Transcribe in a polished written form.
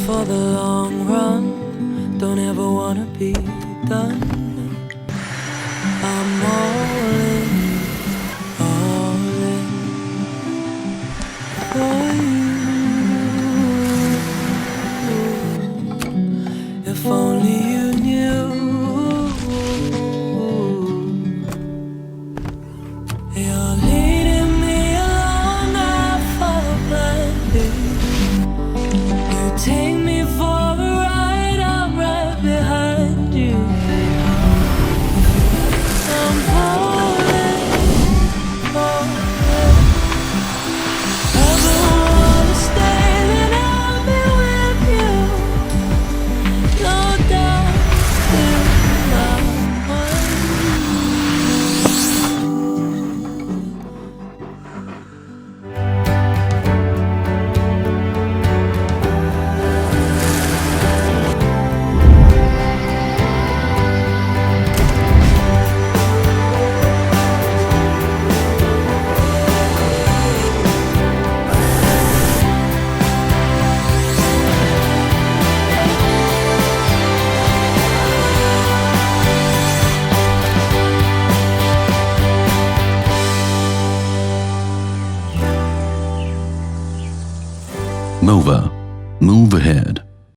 for the long run, don't ever wanna be done. I'm all in for you. If only you knew. You're leading me along, I follow blindly. You take me for a ride, I'm right behind you. I'm falling. If I wanna stay, then I'll be with you. No doubt in my mind. MOVA. Move ahead.